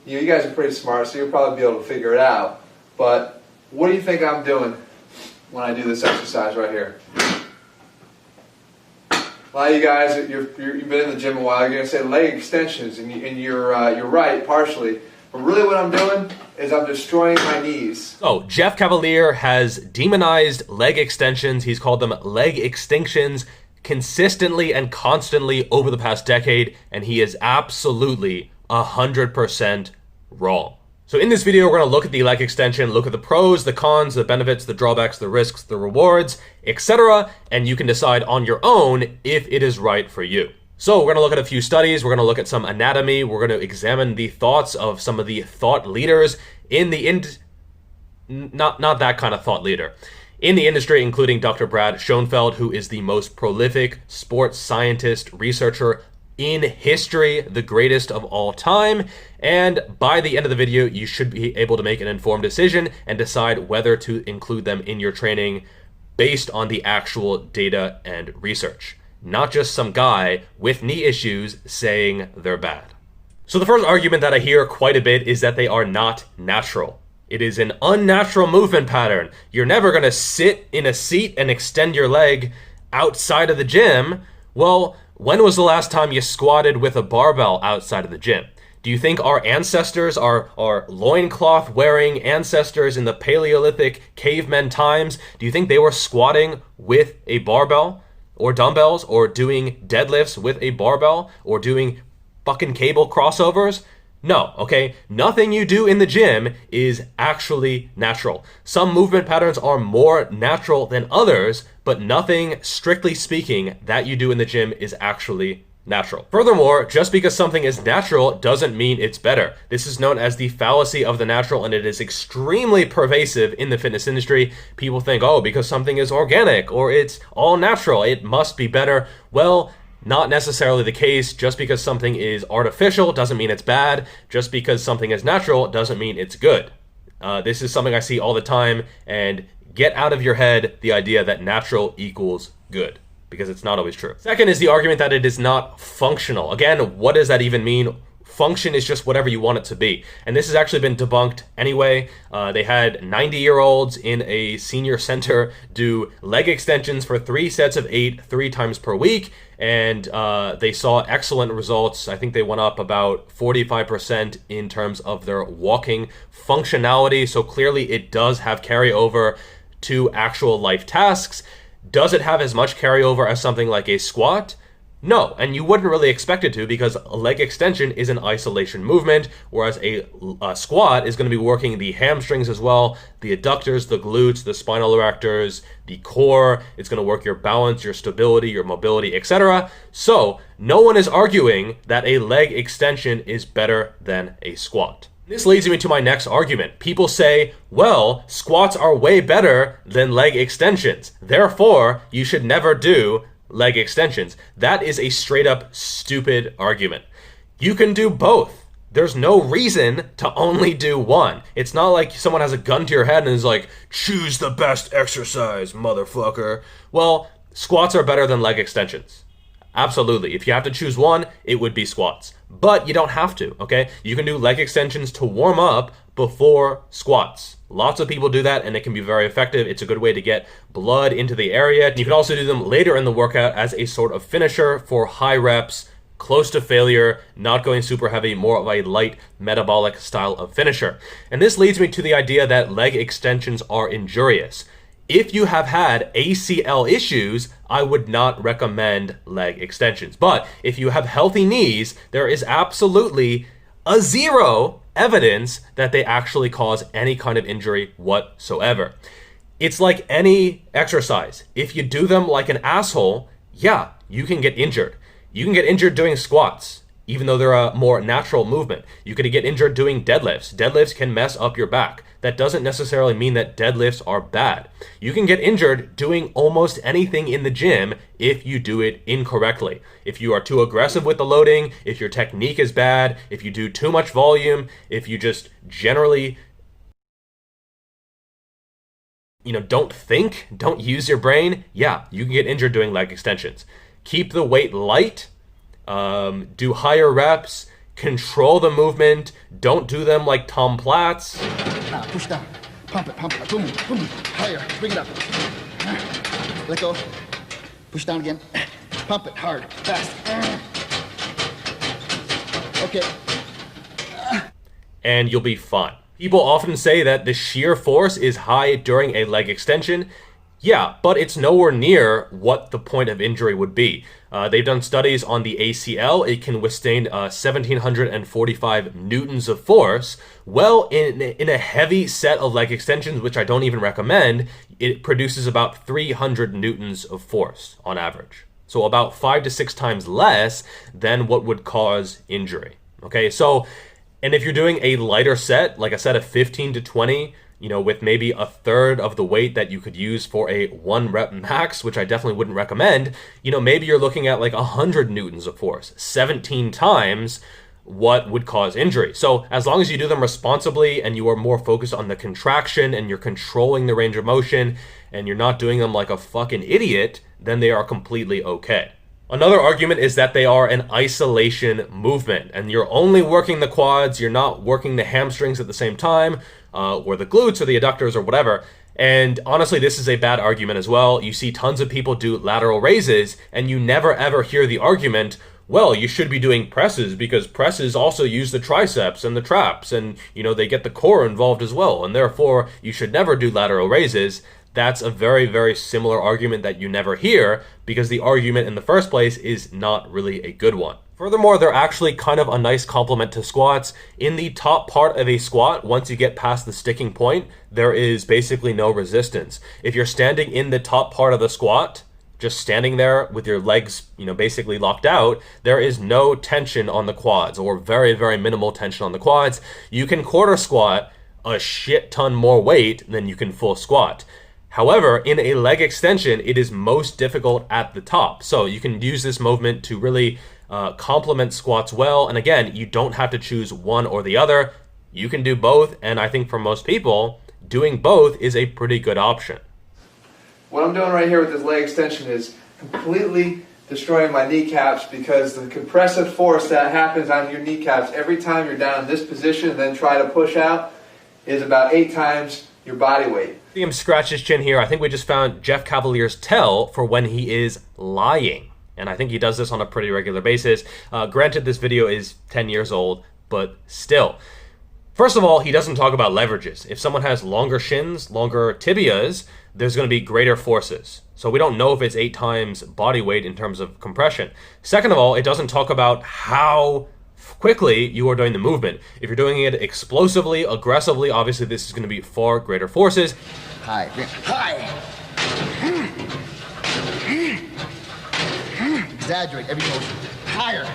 you guys are pretty smart, so you'll probably be able to figure it out. But what do you think I'm doing when I do this exercise right here? A lot of you guys, you've been in the gym a while, you're going to say leg extensions, and you're right, partially. But really what I'm doing is I'm destroying my knees. So, Jeff Cavaliere has demonized leg extensions. He's called them leg extinctions consistently and constantly over the past decade, and he is absolutely 100% wrong. So in this video, we're going to look at the leg extension, look at the pros, the cons, the benefits, the drawbacks, the risks, the rewards, etc. And you can decide on your own if it is right for you. So we're going to look at a few studies, we're going to look at some anatomy, we're going to examine the thoughts of some of the thought leaders in the not that kind of thought leader in the industry, including Dr. Brad Schofield, who is the most prolific sports scientist, researcher in history, the greatest of all time. And by the end of the video, you should be able to make an informed decision and decide whether to include them in your training based on the actual data and research, not just some guy with knee issues saying they're bad. So the first argument that I hear quite a bit is that they are not natural. It is an unnatural movement pattern. You're never going to sit in a seat and extend your leg outside of the gym. Well, when was the last time you squatted with a barbell outside of the gym? Do you think our ancestors, our loincloth wearing ancestors in the Paleolithic cavemen times, do you think they were squatting with a barbell or dumbbells or doing deadlifts with a barbell or doing fucking cable crossovers? No, okay? Nothing you do in the gym is actually natural. Some movement patterns are more natural than others, but nothing, strictly speaking, that you do in the gym is actually natural. Furthermore, just because something is natural doesn't mean it's better. This is known as the fallacy of the natural, and it is extremely pervasive in the fitness industry. People think, oh, because something is organic or it's all natural, it must be better. Well, not necessarily the case. Just because something is artificial doesn't mean it's bad. Just because something is natural doesn't mean it's good. This is something I see all the time, and get out of your head the idea that natural equals good, because it's not always true. Second is the argument that it is not functional. Again, what does that even mean? Function is just whatever you want it to be. And this has actually been debunked anyway. They had 90-year-olds in a senior center do leg extensions for 3 sets of 8, 3 times per week. And they saw excellent results. I think they went up about 45% in terms of their walking functionality. So clearly it does have carryover to actual life tasks. Does it have as much carryover as something like a squat? No, and you wouldn't really expect it to, because a leg extension is an isolation movement, whereas a squat is going to be working the hamstrings as well, the adductors, the glutes, the spinal erectors, the core. It's going to work your balance, your stability, your mobility, etc. So no one is arguing that a leg extension is better than a squat. This leads me to my next argument. People say, well, squats are way better than leg extensions, therefore you should never do leg extensions. That is a straight up stupid argument. You can do both. There's no reason to only do one. It's not like someone has a gun to your head and is like, choose the best exercise, motherfucker. Well, squats are better than leg extensions. Absolutely. If you have to choose one, it would be squats. But you don't have to, okay? You can do leg extensions to warm up before squats. Lots of people do that, and it can be very effective. It's a good way to get blood into the area. You can also do them later in the workout as a sort of finisher for high reps, close to failure, not going super heavy, more of a light metabolic style of finisher. And this leads me to the idea that leg extensions are injurious. If you have had ACL issues, I would not recommend leg extensions. But if you have healthy knees, there is absolutely a zero evidence that they actually cause any kind of injury whatsoever. It's like any exercise. If you do them like an asshole, yeah, you can get injured. You can get injured doing squats, even though they're a more natural movement. You could get injured doing deadlifts. Deadlifts can mess up your back. That doesn't necessarily mean that deadlifts are bad. You can get injured doing almost anything in the gym if you do it incorrectly. If you are too aggressive with the loading, if your technique is bad, if you do too much volume, if you just generally, don't think, don't use your brain, yeah, you can get injured doing leg extensions. Keep the weight light, do higher reps, control the movement. Don't do them like Tom Platz. Now push down, pump it, boom, boom, higher, bring it up. Let go, push down again, pump it hard, fast. Okay. And you'll be fine. People often say that the shear force is high during a leg extension. Yeah, but it's nowhere near what the point of injury would be. They've done studies on the ACL. It can withstand 1,745 newtons of force. Well, in a heavy set of leg extensions, which I don't even recommend, it produces about 300 newtons of force on average. So about 5 to 6 times less than what would cause injury. Okay, so, and if you're doing a lighter set, like I said, a 15 to 20, with maybe a third of the weight that you could use for a 1 rep max, which I definitely wouldn't recommend, maybe you're looking at like 100 newtons of force, 17 times what would cause injury. So as long as you do them responsibly and you are more focused on the contraction and you're controlling the range of motion and you're not doing them like a fucking idiot, then they are completely okay. Another argument is that they are an isolation movement and you're only working the quads, you're not working the hamstrings at the same time, or the glutes or the adductors or whatever. And honestly, this is a bad argument as well. You see tons of people do lateral raises and you never ever hear the argument, well, you should be doing presses because presses also use the triceps and the traps and, they get the core involved as well. And therefore, you should never do lateral raises. That's a very, very similar argument that you never hear because the argument in the first place is not really a good one. Furthermore, they're actually kind of a nice complement to squats. In the top part of a squat, once you get past the sticking point, there is basically no resistance. If you're standing in the top part of the squat, just standing there with your legs, basically locked out, there is no tension on the quads or very, very minimal tension on the quads. You can quarter squat a shit ton more weight than you can full squat. However, in a leg extension, it is most difficult at the top. So you can use this movement to really complement squats well. And again, you don't have to choose one or the other. You can do both. And I think for most people, doing both is a pretty good option. What I'm doing right here with this leg extension is completely destroying my kneecaps because the compressive force that happens on your kneecaps every time you're down in this position and then try to push out is about 8 times your body weight. See him scratch his chin here. I think we just found Jeff Cavalier's tell for when he is lying. And I think he does this on a pretty regular basis. Granted, this video is 10 years old, but still. First of all, he doesn't talk about leverages. If someone has longer shins, longer tibias, there's going to be greater forces. So we don't know if it's 8 times body weight in terms of compression. Second of all, it doesn't talk about how quickly you are doing the movement. If you're doing it explosively, aggressively, obviously this is going to be far greater forces. High, high. Exaggerate every motion. Higher.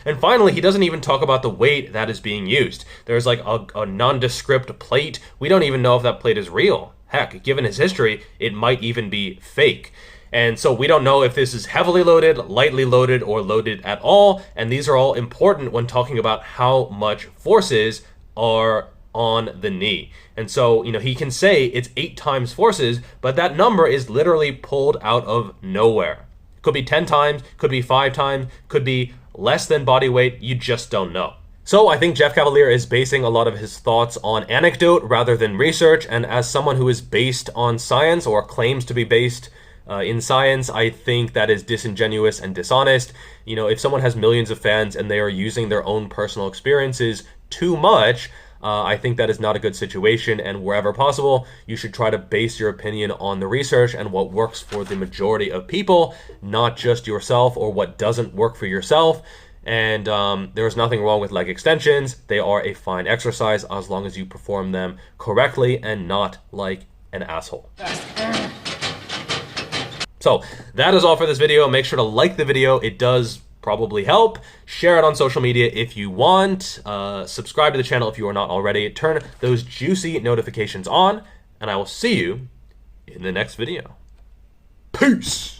And finally, he doesn't even talk about the weight that is being used. There's like a nondescript plate. We don't even know if that plate is real. Heck, given his history, it might even be fake. And so we don't know if this is heavily loaded, lightly loaded, or loaded at all. And these are all important when talking about how much forces are on the knee. And so, he can say it's 8 times forces, but that number is literally pulled out of nowhere. Could be 10 times, could be 5 times, could be less than body weight. You just don't know. So I think Jeff Cavaliere is basing a lot of his thoughts on anecdote rather than research. And as someone who is based on science or claims to be based in science, I think that is disingenuous and dishonest. If someone has millions of fans and they are using their own personal experiences too much, I think that is not a good situation. And wherever possible, you should try to base your opinion on the research and what works for the majority of people, not just yourself or what doesn't work for yourself. And there is nothing wrong with leg extensions. They are a fine exercise as long as you perform them correctly and not like an asshole. So that is all for this video. Make sure to like the video. It does probably help. Share it on social media if you want. Subscribe to the channel if you are not already. Turn those juicy notifications on, and I will see you in the next video. Peace!